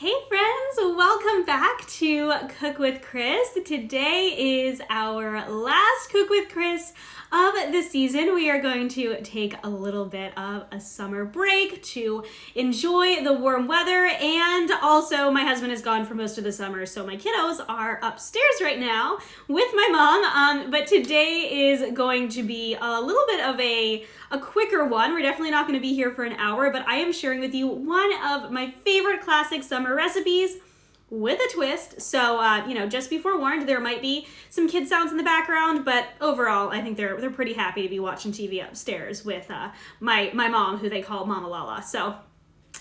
Hey friends, welcome back to Cook with Kris. Today is our last Cook with Kris of the season. We are going to take a little bit of a summer break to enjoy the warm weather, and also my husband is gone for most of the summer, so my kiddos are upstairs right now with my mom, but today is going to be a little bit of a quicker one. We're definitely not going to be here for an hour, but I am sharing with you one of my favorite classic summer recipes with a twist. So, just be forewarned, there might be some kid sounds in the background, but overall, I think they're pretty happy to be watching TV upstairs with my mom, who they call Mama Lala. So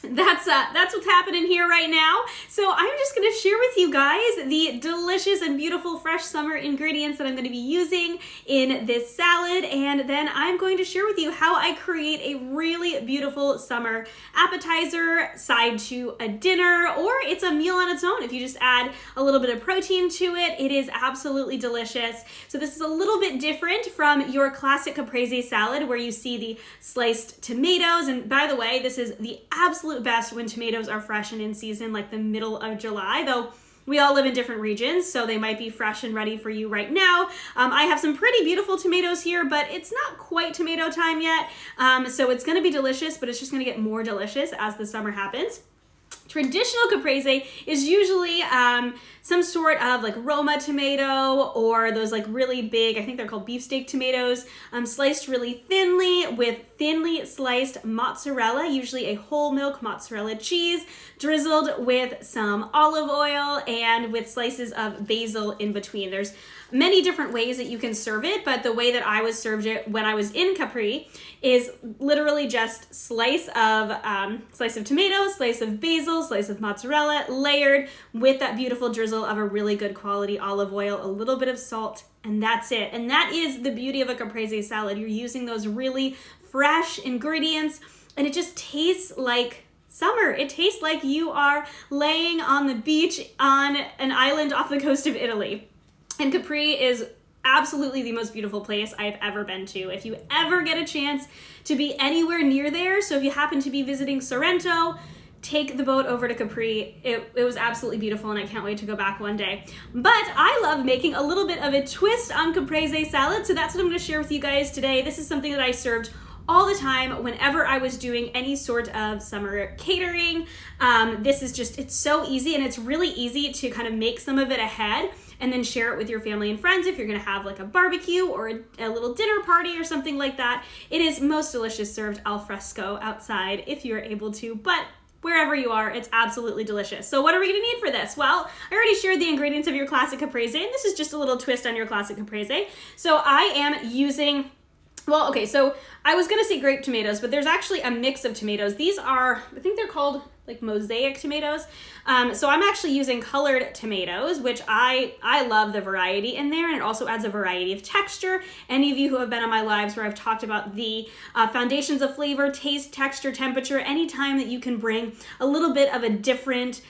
that's what's happening here right now. So I'm just going to share with you guys the delicious and beautiful fresh summer ingredients that I'm going to be using in this salad, and then I'm going to share with you how I create a really beautiful summer appetizer, side to a dinner, or it's a meal on its own. If you just add a little bit of protein to it, it is absolutely delicious. So this is a little bit different from your classic Caprese salad where you see the sliced tomatoes, and by the way, this is the absolute best when tomatoes are fresh and in season, like the middle of July, though we all live in different regions, so they might be fresh and ready for you right now. I have some pretty beautiful tomatoes here, but it's not quite tomato time yet, so it's going to be delicious, but it's just going to get more delicious as the summer happens. Traditional Caprese is usually some sort of like Roma tomato, or those like really big, I think they're called beefsteak tomatoes, sliced really thinly with thinly sliced mozzarella, usually a whole milk mozzarella cheese, drizzled with some olive oil and with slices of basil in between. There's many different ways that you can serve it, but the way that I was served it when I was in Capri is literally just slice of tomato, slice of basil, slice of mozzarella, layered with that beautiful drizzle of a really good quality olive oil, a little bit of salt, and that's it. And that is the beauty of a Caprese salad. You're using those really fresh ingredients, and it just tastes like summer. It tastes like you are laying on the beach on an island off the coast of Italy. And Capri is absolutely the most beautiful place I've ever been to. If you ever get a chance to be anywhere near there, so if you happen to be visiting Sorrento, take the boat over to Capri. It was absolutely beautiful, and I can't wait to go back one day. But I love making a little bit of a twist on Caprese salad, so that's what I'm going to share with you guys today. This is something that I served all the time whenever I was doing any sort of summer catering. This is just, it's so easy, and it's really easy to kind of make some of it ahead and then share it with your family and friends if you're gonna have like a barbecue or a little dinner party or something like that. It is most delicious served al fresco outside if you're able to, but wherever you are, it's absolutely delicious. So what are we gonna need for this? Well, I already shared the ingredients of your classic Caprese, and this is just a little twist on your classic Caprese. So I am using, well, okay, so I was gonna say grape tomatoes, but there's actually a mix of tomatoes. These are, I think they're called like mosaic tomatoes. So I'm actually using colored tomatoes, which I love the variety in there, and it also adds a variety of texture. Any of you who have been on my lives where I've talked about the foundations of flavor, taste, texture, temperature, anytime that you can bring a little bit of a different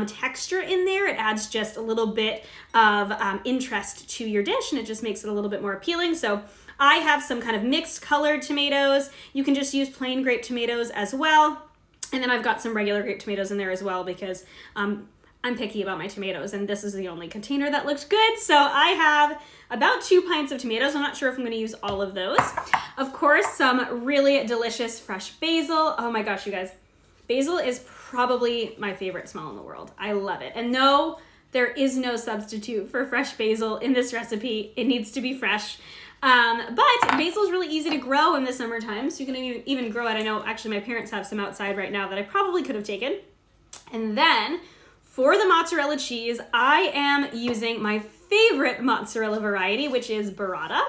texture in there, it adds just a little bit of interest to your dish, and it just makes it a little bit more appealing. So I have some kind of mixed colored tomatoes. You can just use plain grape tomatoes as well. And then I've got some regular grape tomatoes in there as well because I'm picky about my tomatoes, and this is the only container that looked good. So I have about 2 pints of tomatoes. I'm not sure if I'm going to use all of those. Of course, some really delicious fresh basil. Oh my gosh, you guys. Basil is probably my favorite smell in the world. I love it. And no, there is no substitute for fresh basil in this recipe. It needs to be fresh. But basil is really easy to grow in the summertime, so you can even grow it. I know actually my parents have some outside right now that I probably could have taken. And then for the mozzarella cheese, I am using my favorite mozzarella variety, which is burrata.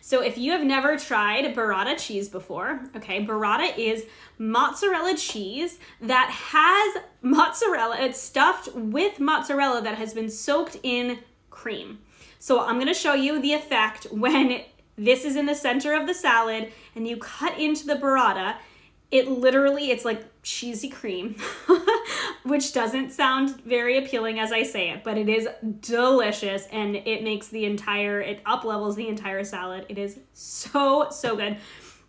So if you have never tried burrata cheese before, okay, burrata is mozzarella cheese that has mozzarella, it's stuffed with mozzarella that has been soaked in cream. So I'm going to show you the effect when this is in the center of the salad and you cut into the burrata. It's like cheesy cream, which doesn't sound very appealing as I say it, but it is delicious, and it makes it up levels the entire salad. It is so, so good.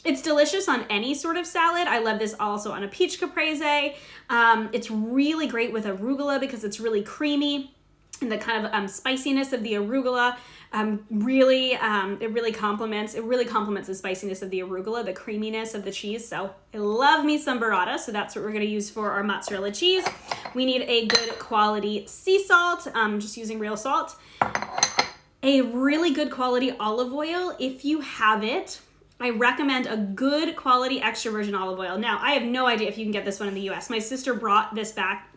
It's delicious on any sort of salad. I love this also on a peach caprese. It's really great with arugula because it's really creamy. And the kind of spiciness of the arugula it really complements the spiciness of the arugula, the creaminess of the cheese. So I love me some burrata, so that's what we're going to use for our mozzarella cheese. We need a good quality sea salt, just using real salt. A really good quality olive oil, if you have it. I recommend a good quality extra virgin olive oil. Now, I have no idea if you can get this one in the US. My sister brought this back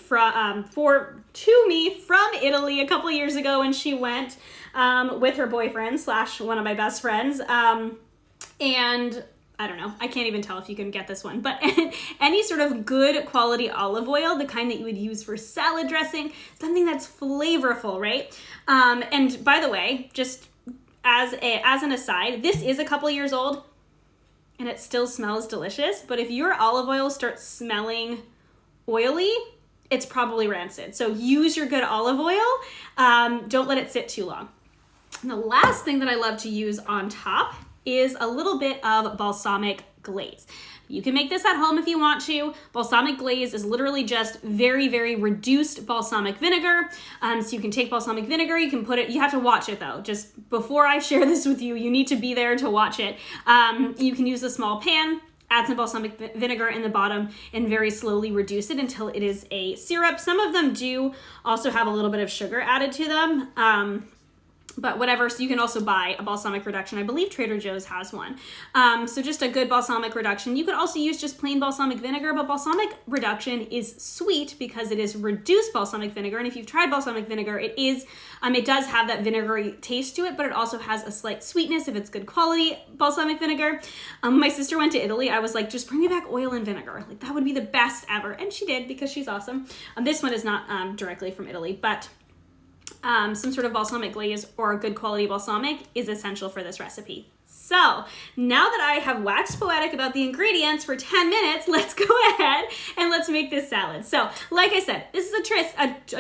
to me from Italy a couple of years ago when she went with her boyfriend / one of my best friends. And I don't know, I can't even tell if you can get this one, but any sort of good quality olive oil, the kind that you would use for salad dressing, something that's flavorful, right? And by the way, just as an aside, this is a couple of years old and it still smells delicious, but if your olive oil starts smelling oily, it's probably rancid. So use your good olive oil. Don't let it sit too long. And the last thing that I love to use on top is a little bit of balsamic glaze. You can make this at home if you want to. Balsamic glaze is literally just very, very reduced balsamic vinegar. So you can take balsamic vinegar, you can put it, you have to watch it though. Just before I share this with you, you need to be there to watch it. You can use a small pan, add some balsamic vinegar in the bottom, and very slowly reduce it until it is a syrup. Some of them do also have a little bit of sugar added to them. But whatever, so you can also buy a balsamic reduction. I believe Trader Joe's has one. So just a good balsamic reduction. You could also use just plain balsamic vinegar, but balsamic reduction is sweet because it is reduced balsamic vinegar. And if you've tried balsamic vinegar, it does have that vinegary taste to it, but it also has a slight sweetness if it's good quality balsamic vinegar. My sister went to Italy. I was like, just bring me back oil and vinegar. Like that would be the best ever. And she did because she's awesome. This one is not directly from Italy, but some sort of balsamic glaze or a good quality balsamic is essential for this recipe. So now that I have waxed poetic about the ingredients for 10 minutes, let's go ahead and let's make this salad. So like I said, this is a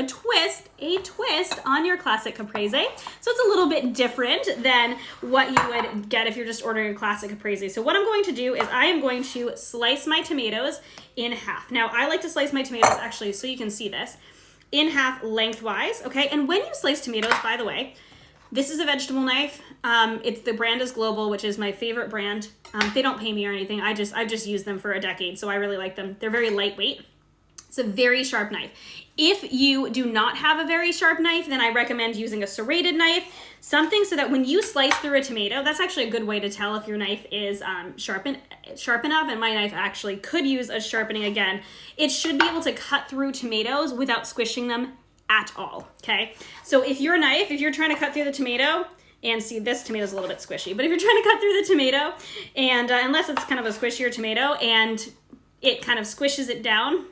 twist on your classic caprese. So it's a little bit different than what you would get if you're just ordering a classic caprese. So what I'm going to do is I am going to slice my tomatoes in half. Now I like to slice my tomatoes actually so you can see this. In half lengthwise, okay? And when you slice tomatoes, by the way, this is a vegetable knife. The brand is Global, which is my favorite brand. They don't pay me or anything. I've just used them for a decade, so I really like them. They're very lightweight. It's a very sharp knife. If you do not have a very sharp knife, then I recommend using a serrated knife, something so that when you slice through a tomato, that's actually a good way to tell if your knife is sharp enough, and my knife actually could use a sharpening again. It should be able to cut through tomatoes without squishing them at all, okay? So if you're trying to cut through the tomato, and see, this tomato's a little bit squishy, but if you're trying to cut through the tomato, and unless it's kind of a squishier tomato, and it kind of squishes it down,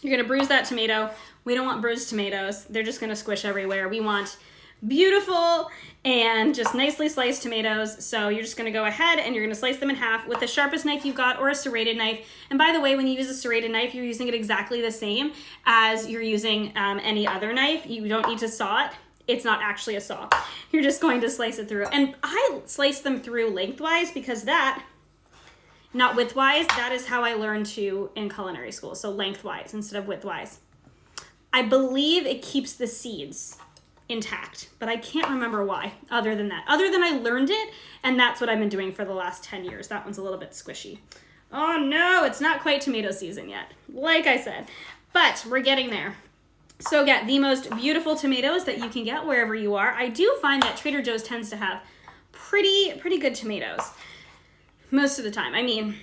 you're gonna bruise that tomato. We don't want bruised tomatoes. They're just gonna squish everywhere. We want beautiful and just nicely sliced tomatoes. So you're just gonna go ahead and you're gonna slice them in half with the sharpest knife you've got or a serrated knife. And by the way, when you use a serrated knife, you're using it exactly the same as you're using any other knife. You don't need to saw it. It's not actually a saw. You're just going to slice it through. And I slice them through lengthwise because not widthwise, that is how I learned to in culinary school. So lengthwise instead of widthwise. I believe it keeps the seeds intact, but I can't remember why other than I learned it, and that's what I've been doing for the last 10 years. That one's a little bit squishy. Oh no, it's not quite tomato season yet, like I said, but we're getting there. So get the most beautiful tomatoes that you can get wherever you are. I do find that Trader Joe's tends to have pretty good tomatoes most of the time. I mean,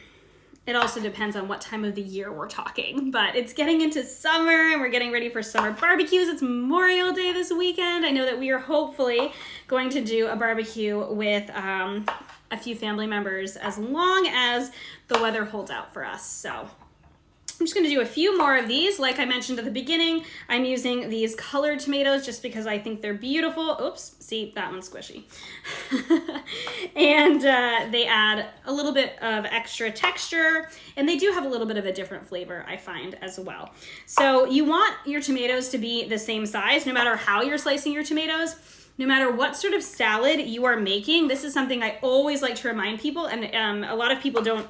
it also depends on what time of the year we're talking, but it's getting into summer and we're getting ready for summer barbecues. It's Memorial Day this weekend. I know that we are hopefully going to do a barbecue with a few family members as long as the weather holds out for us. So I'm just gonna do a few more of these. Like I mentioned at the beginning, I'm using these colored tomatoes just because I think they're beautiful. Oops, see, that one's squishy. And they add a little bit of extra texture, and they do have a little bit of a different flavor, I find, as well. So you want your tomatoes to be the same size, no matter how you're slicing your tomatoes. no matter what sort of salad you are making, this is something I always like to remind people, and a lot of people don't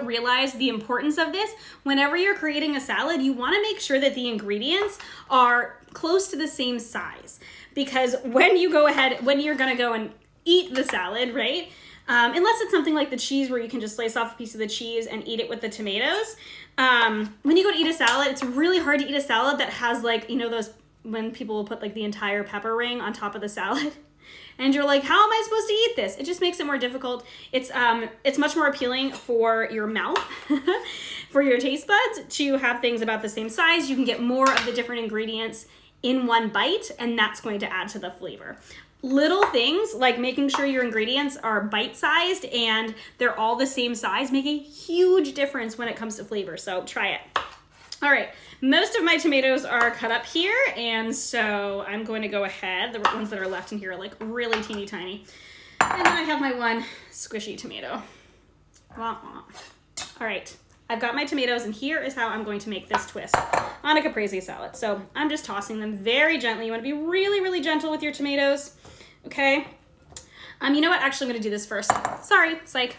realize the importance of this. Whenever you're creating a salad, you want to make sure that the ingredients are close to the same size, because when you're going to go and eat the salad, right? Unless it's something like the cheese where you can just slice off a piece of the cheese and eat it with the tomatoes. When you go to eat a salad, it's really hard to eat a salad that has like, those, when people will put like the entire pepper ring on top of the salad. And you're like, how am I supposed to eat this? It just makes it more difficult. It's much more appealing for your mouth, for your taste buds, to have things about the same size. You can get more of the different ingredients in one bite, and that's going to add to the flavor. Little things like making sure your ingredients are bite-sized and they're all the same size make a huge difference when it comes to flavor. So try it. All right, most of my tomatoes are cut up here, and so I'm going to go ahead. The ones that are left in here are like really teeny tiny. And then I have my one squishy tomato. Wah, wah. All right, I've got my tomatoes, and here is how I'm going to make this twist on a caprese salad. So I'm just tossing them very gently. You want to be really, really gentle with your tomatoes, okay? You know what? Actually, I'm going to do this first. Sorry, psych.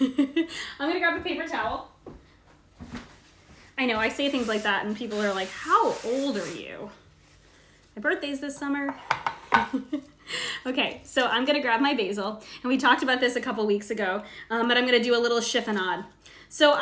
I'm going to grab a paper towel. I know, I say things like that and people are like, how old are you? My birthday's this summer. Okay, so I'm gonna grab my basil, and we talked about this a couple weeks ago, but I'm gonna do a little chiffonade. So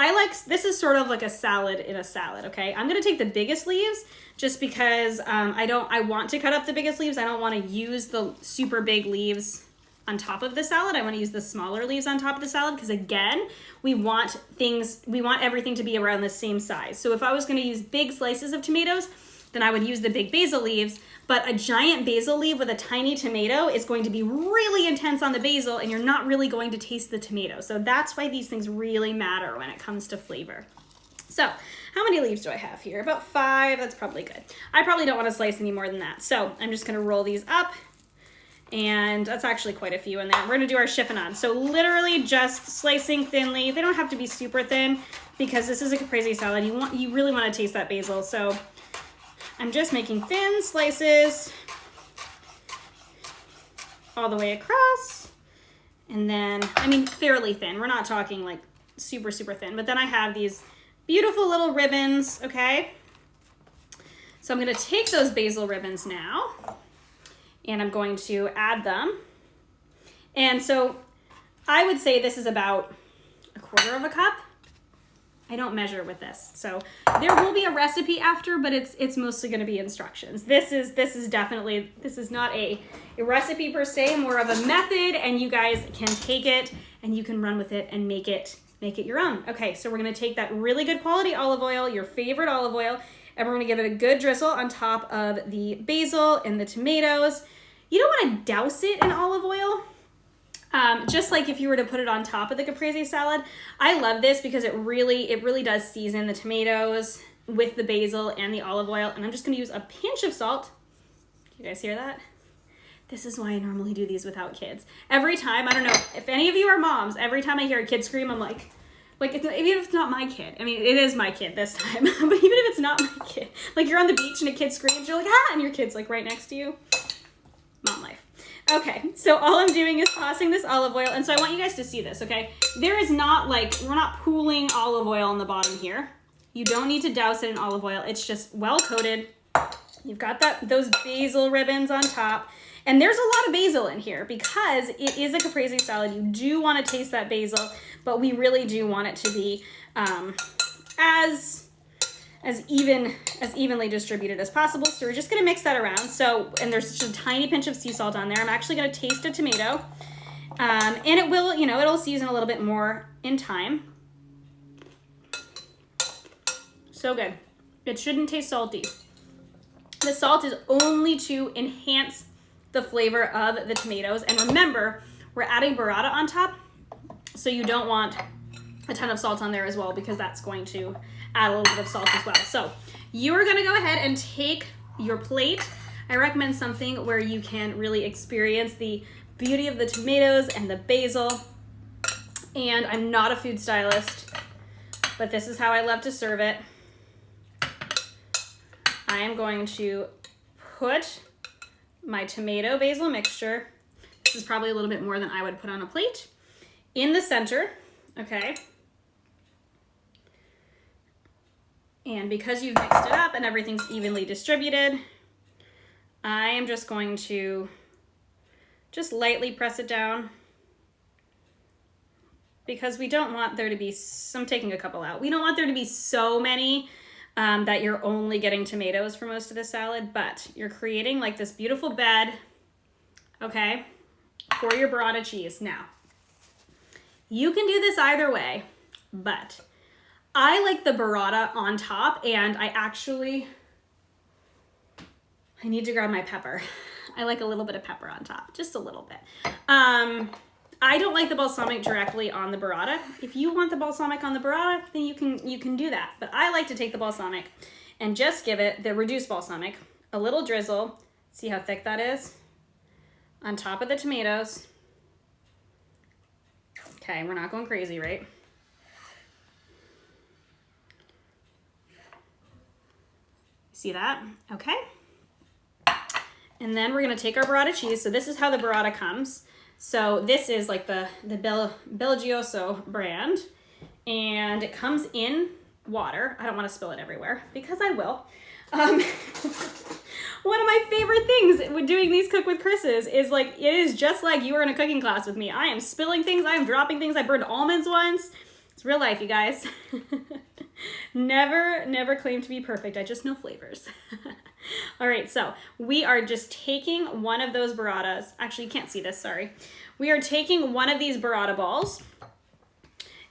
this is sort of like a salad in a salad, okay? I'm gonna take the biggest leaves just because I want to cut up the biggest leaves. I don't wanna use the super big leaves on top of the salad. I want to use the smaller leaves on top of the salad because, again, we want everything to be around the same size. So if I was going to use big slices of tomatoes, then I would use the big basil leaves, but a giant basil leaf with a tiny tomato is going to be really intense on the basil, and you're not really going to taste the tomato. So that's why these things really matter when it comes to flavor. So how many leaves do I have here? About 5. That's probably good. I probably don't want to slice any more than that. So I'm just going to roll these up. And that's actually quite a few in there. We're gonna do our chiffonade. So literally just slicing thinly. They don't have to be super thin because this is a caprese salad. You really wanna taste that basil. So I'm just making thin slices all the way across. And then, fairly thin. We're not talking like super, super thin. But then I have these beautiful little ribbons, okay? So I'm gonna take those basil ribbons now, and I'm going to add them. And so I would say this is about 1/4 cup. I don't measure with this. So there will be a recipe after, but it's mostly gonna be instructions. This is not a recipe per se, more of a method, and you guys can take it and you can run with it and make it your own. Okay, so we're gonna take that really good quality olive oil, your favorite olive oil, and we're gonna give it a good drizzle on top of the basil and the tomatoes. You don't wanna douse it in olive oil, just like if you were to put it on top of the caprese salad. I love this because it really does season the tomatoes with the basil and the olive oil, and I'm just gonna use a pinch of salt. Do you guys hear that? This is why I normally do these without kids. Every time, I don't know if any of you are moms, every time I hear a kid scream, I'm like even if it's not my kid. I mean, it is my kid this time, but even if it's not my kid, like you're on the beach and a kid screams, you're like, ah, and your kid's like right next to you. Mom life. Okay, so all I'm doing is tossing this olive oil, and so I want you guys to see this, okay? There is not we're not pooling olive oil on the bottom here. You don't need to douse it in olive oil. It's just well coated. You've got those basil ribbons on top. And there's a lot of basil in here because it is a caprese salad. You do want to taste that basil, but we really do want it to be as evenly distributed as possible. So we're just gonna mix that around. So, and there's just a tiny pinch of sea salt on there. I'm actually gonna taste a tomato. And it will, it'll season a little bit more in time. So good. It shouldn't taste salty. The salt is only to enhance the flavor of the tomatoes. And remember, we're adding burrata on top, so you don't want a ton of salt on there as well, because that's going to add a little bit of salt as well. So you are gonna go ahead and take your plate. I recommend something where you can really experience the beauty of the tomatoes and the basil. And I'm not a food stylist, but this is how I love to serve it. I am going to put my tomato basil mixture. This is probably a little bit more than I would put on a plate. In the center, okay? And because you've mixed it up and everything's evenly distributed, I am just going to just lightly press it down because we don't want there to be, I'm taking a couple out. We don't want there to be so many that you're only getting tomatoes for most of the salad, but you're creating like this beautiful bed, okay, for your burrata cheese. Now, you can do this either way, but I like the burrata on top, and I need to grab my pepper. I like a little bit of pepper on top, just a little bit. I don't like the balsamic directly on the burrata. If you want the balsamic on the burrata, then you can do that. But I like to take the balsamic and just give it the reduced balsamic, a little drizzle. See how thick that is? On top of the tomatoes. Okay, we're not going crazy, right? See that? Okay. And then we're gonna take our burrata cheese. So this is how the burrata comes. So this is like the Belgioso brand, and it comes in water. I don't want to spill it everywhere because I will. One of my favorite things with doing these Cook with Chris's is like, it is just like you were in a cooking class with me. I am spilling things, I am dropping things. I burned almonds once. It's real life, you guys. Never claim to be perfect. I just know flavors. All right, so we are just taking one of those burratas. Actually, you can't see this, sorry. We are taking one of these burrata balls,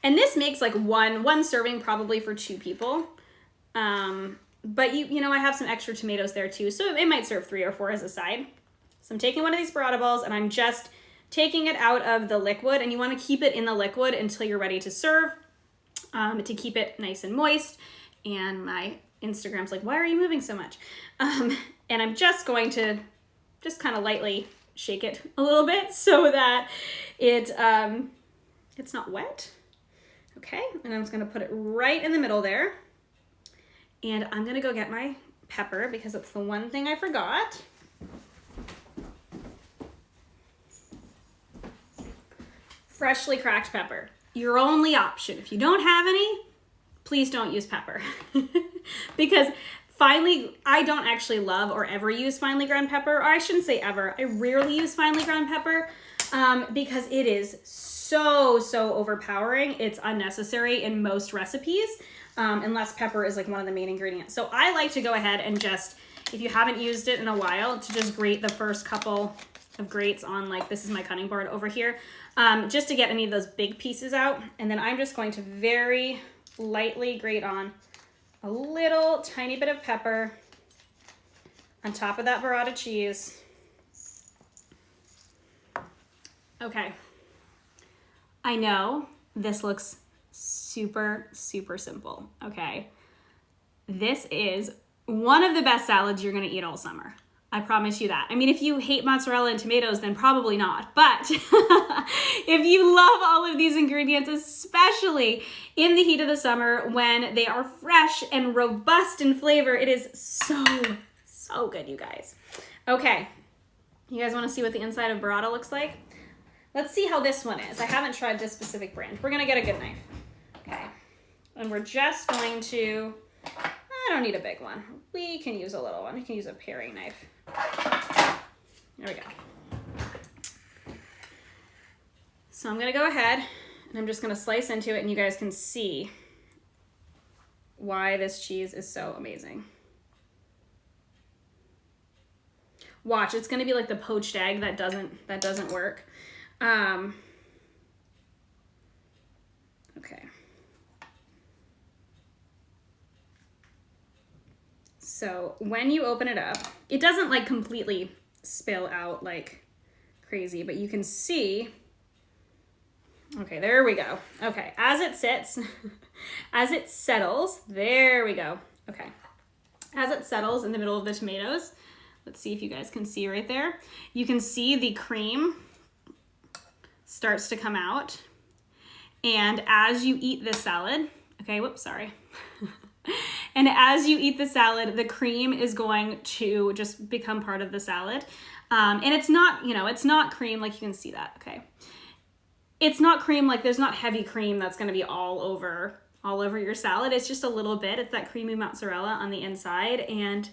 and this makes like one serving probably for 2 people. But you know, I have some extra tomatoes there too, so it might serve 3 or 4 as a side. So I'm taking one of these burrata balls and I'm just taking it out of the liquid, and you want to keep it in the liquid until you're ready to serve, to keep it nice and moist. And my Instagram's like, why are you moving so much? And I'm just going to just kind of lightly shake it a little bit so that it's not wet. Okay, and I'm just gonna put it right in the middle there. And I'm gonna go get my pepper because it's the one thing I forgot. Freshly cracked pepper, your only option. If you don't have any, please don't use pepper. Because I don't actually love or ever use finely ground pepper, or I shouldn't say ever, I rarely use finely ground pepper because it is so overpowering. It's unnecessary in most recipes, unless pepper is like one of the main ingredients. So I like to go ahead and just, if you haven't used it in a while, to just grate the first couple of grates on, like, this is my cutting board over here, just to get any of those big pieces out. And then I'm just going to very lightly grate on a little tiny bit of pepper on top of that burrata cheese. Okay. I know this looks super simple, okay? This is one of the best salads you're gonna eat all summer. I promise you that. I mean, if you hate mozzarella and tomatoes, then probably not. But if you love all of these ingredients, especially in the heat of the summer when they are fresh and robust in flavor, it is so good, you guys. Okay, you guys wanna see what the inside of burrata looks like? Let's see how this one is. I haven't tried this specific brand. We're gonna get a good knife. Okay, and we're just going to, I don't need a big one. We can use a little one. We can use a paring knife. There we go. So I'm gonna go ahead and I'm just gonna slice into it, and you guys can see why this cheese is so amazing. Watch, it's gonna be like the poached egg that doesn't work. Okay. So when you open it up, it doesn't like completely spill out like crazy, but you can see, okay, there we go. Okay, as it sits, as it settles, there we go. Okay, as it settles in the middle of the tomatoes, let's see if you guys can see right there. You can see the cream starts to come out. And as you eat this salad, okay, whoops, sorry. And as you eat the salad, the cream is going to just become part of the salad. And it's not, you know, it's not cream, like you can see that, okay? It's not cream, like there's not heavy cream that's gonna be all over your salad. It's just a little bit. It's that creamy mozzarella on the inside, and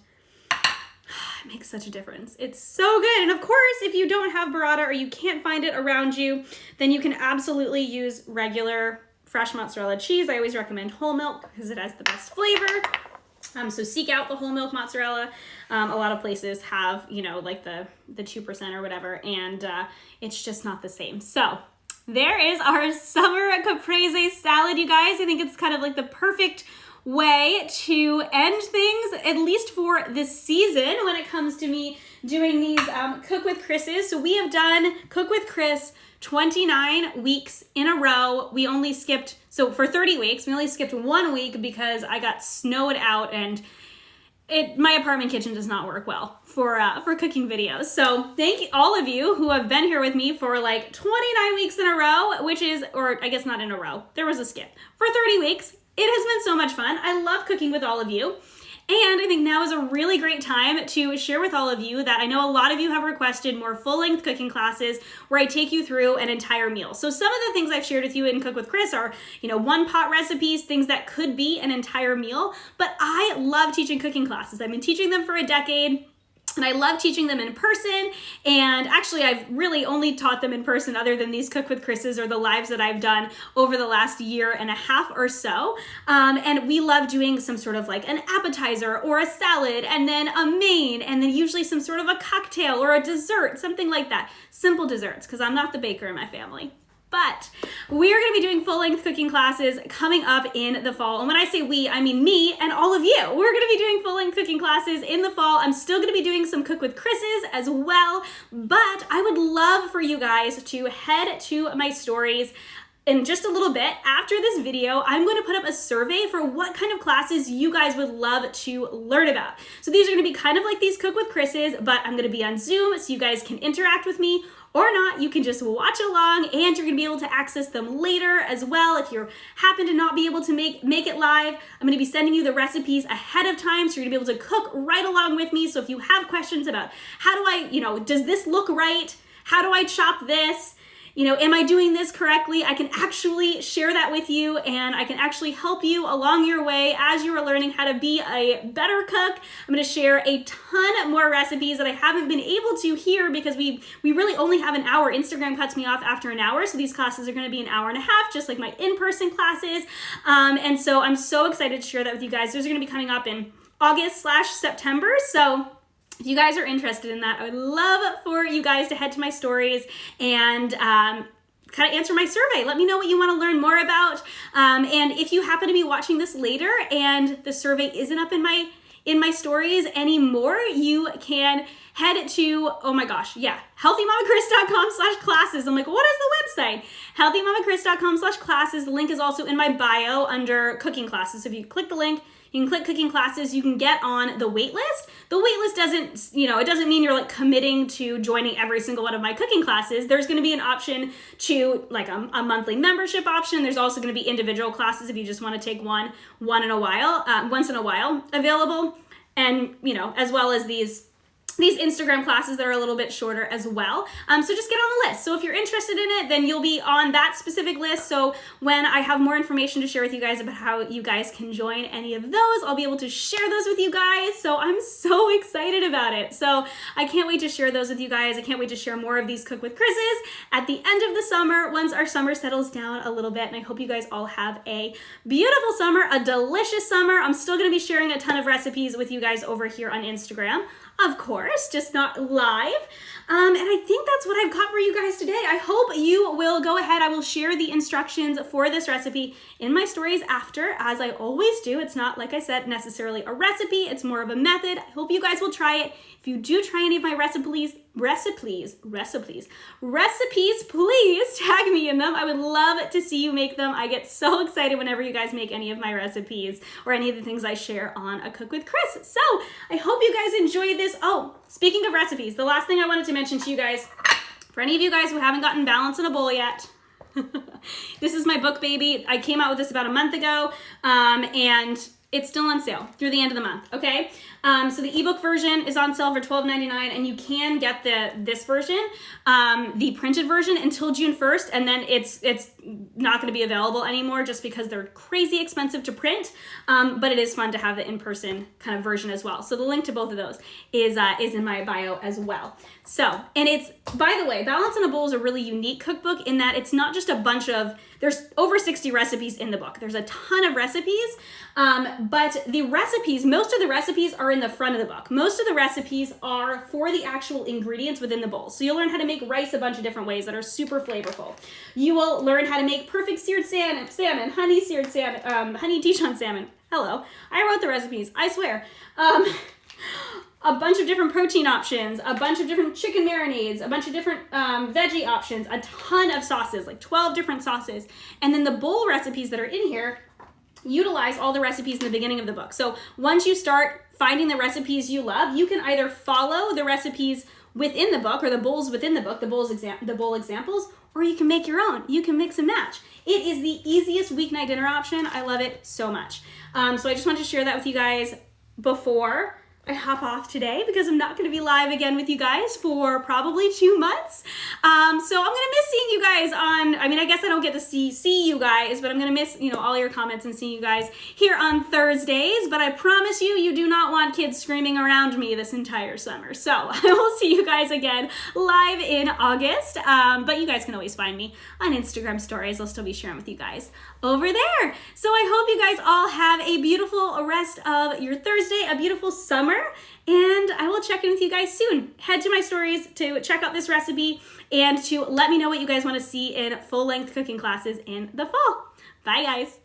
it makes such a difference. It's so good. And of course, if you don't have burrata or you can't find it around you, then you can absolutely use regular fresh mozzarella cheese. I always recommend whole milk because it has the best flavor. So seek out the whole milk mozzarella. A lot of places have, you know, like the 2% or whatever, and it's just not the same. So there is our summer caprese salad, you guys. I think it's kind of like the perfect way to end things, at least for this season when it comes to me doing these Cook with Kris's. So we have done Cook with Kris 29 weeks in a row. We only skipped, so for 30 weeks, we only skipped 1 week because I got snowed out, and my apartment kitchen does not work well for cooking videos. So thank all of you who have been here with me for like 29 weeks in a row, which is, or I guess not in a row, there was a skip, for 30 weeks. It has been so much fun. I love cooking with all of you. And I think now is a really great time to share with all of you that I know a lot of you have requested more full-length cooking classes where I take you through an entire meal. So some of the things I've shared with you in Cook with Kris are, you know, one-pot recipes, things that could be an entire meal. But I love teaching cooking classes. I've been teaching them for a decade. And I love teaching them in person, and actually I've really only taught them in person other than these Cook with Kris's or the lives that I've done over the last year and a half or so. And we love doing some sort of like an appetizer or a salad, and then a main, and then usually some sort of a cocktail or a dessert, something like that. Simple desserts, because I'm not the baker in my family. But we are going to be doing full-length cooking classes coming up in the fall. And when I say we, I mean me and all of you. We're going to be doing full-length cooking classes in the fall. I'm still going to be doing some Cook with Kris's as well. But I would love for you guys to head to my stories in just a little bit. After this video, I'm going to put up a survey for what kind of classes you guys would love to learn about. So these are going to be kind of like these Cook with Kris's, but I'm going to be on Zoom so you guys can interact with me. Or not, you can just watch along, and you're gonna be able to access them later as well. If you happen to not be able to make it live, I'm gonna be sending you the recipes ahead of time, so you're gonna be able to cook right along with me. So if you have questions about how do I, you know, does this look right? How do I chop this? You know, am I doing this correctly? I can actually share that with you, and I can actually help you along your way as you are learning how to be a better cook. I'm gonna share a ton more recipes that I haven't been able to here because we really only have an hour. Instagram cuts me off after an hour, so these classes are gonna be an hour and a half, just like my in-person classes. And so I'm so excited to share that with you guys. Those are gonna be coming up in August/September, so if you guys are interested in that, I would love for you guys to head to my stories and kind of answer my survey. Let me know what you want to learn more about. And if you happen to be watching this later and the survey isn't up in my stories anymore, you can head to, oh my gosh, yeah, healthymamachris.com/classes. I'm like, what is the website? healthymamachris.com/classes. The link is also in my bio under cooking classes. So if you click the link, you can click cooking classes, you can get on the wait list. The wait list doesn't, you know, it doesn't mean you're like committing to joining every single one of my cooking classes. There's gonna be an option to like a monthly membership option. There's also gonna be individual classes if you just wanna take once in a while available. And, you know, as well as these Instagram classes that are a little bit shorter as well. So just get on the list. So if you're interested in it, then you'll be on that specific list. So when I have more information to share with you guys about how you guys can join any of those, I'll be able to share those with you guys. So I'm so excited about it. So I can't wait to share those with you guys. I can't wait to share more of these Cook with Kris's at the end of the summer, once our summer settles down a little bit. And I hope you guys all have a beautiful summer, a delicious summer. I'm still gonna be sharing a ton of recipes with you guys over here on Instagram. Of course, just not live. And I think that's what I've got for you guys today. I hope you will go ahead. I will share the instructions for this recipe in my stories after, as I always do. It's not, like I said, necessarily a recipe. It's more of a method. I hope you guys will try it. If you do try any of my recipes, please tag me in them. I would love to see you make them. I get so excited whenever you guys make any of my recipes or any of the things I share on A Cook with Kris. So I hope you guys enjoyed this. Oh, speaking of recipes, the last thing I wanted to mention to you guys, for any of you guys who haven't gotten Balance in a Bowl yet, this is my book baby. I came out with this about a month ago, and it's still on sale through the end of the month, okay? So the ebook version is on sale for $12.99, and you can get this version, the printed version, until June 1st, and then it's not going to be available anymore just because they're crazy expensive to print, but it is fun to have the in-person kind of version as well. So the link to both of those is in my bio as well. So, and it's, by the way, Balance in a Bowl is a really unique cookbook in that it's not just a bunch of, there's over 60 recipes in the book. There's a ton of recipes, but the recipes, most of the recipes are in the front of the book. Most of the recipes are for the actual ingredients within the bowl. So you'll learn how to make rice a bunch of different ways that are super flavorful. You will learn how to make perfect seared salmon, honey seared salmon, honey Dijon salmon. Hello, I wrote the recipes, I swear. A bunch of different protein options, a bunch of different chicken marinades, a bunch of different veggie options, a ton of sauces, like 12 different sauces. And then the bowl recipes that are in here utilize all the recipes in the beginning of the book. So once you start finding the recipes you love, you can either follow the recipes within the book or the bowls within the book, the bowl examples, or you can make your own. You can mix and match. It is the easiest weeknight dinner option. I love it so much. So I just wanted to share that with you guys before I hop off today, because I'm not going to be live again with you guys for probably 2 months. So I'm going to miss seeing you guys I guess I don't get to see you guys, but I'm going to miss, all your comments and seeing you guys here on Thursdays. But I promise you do not want kids screaming around me this entire summer. So I will see you guys again live in August. But you guys can always find me on Instagram stories. I'll still be sharing with you guys over there. So I hope you guys all have a beautiful rest of your Thursday, a beautiful summer, and I will check in with you guys soon. Head to my stories to check out this recipe and to let me know what you guys want to see in full-length cooking classes in the fall. Bye, guys.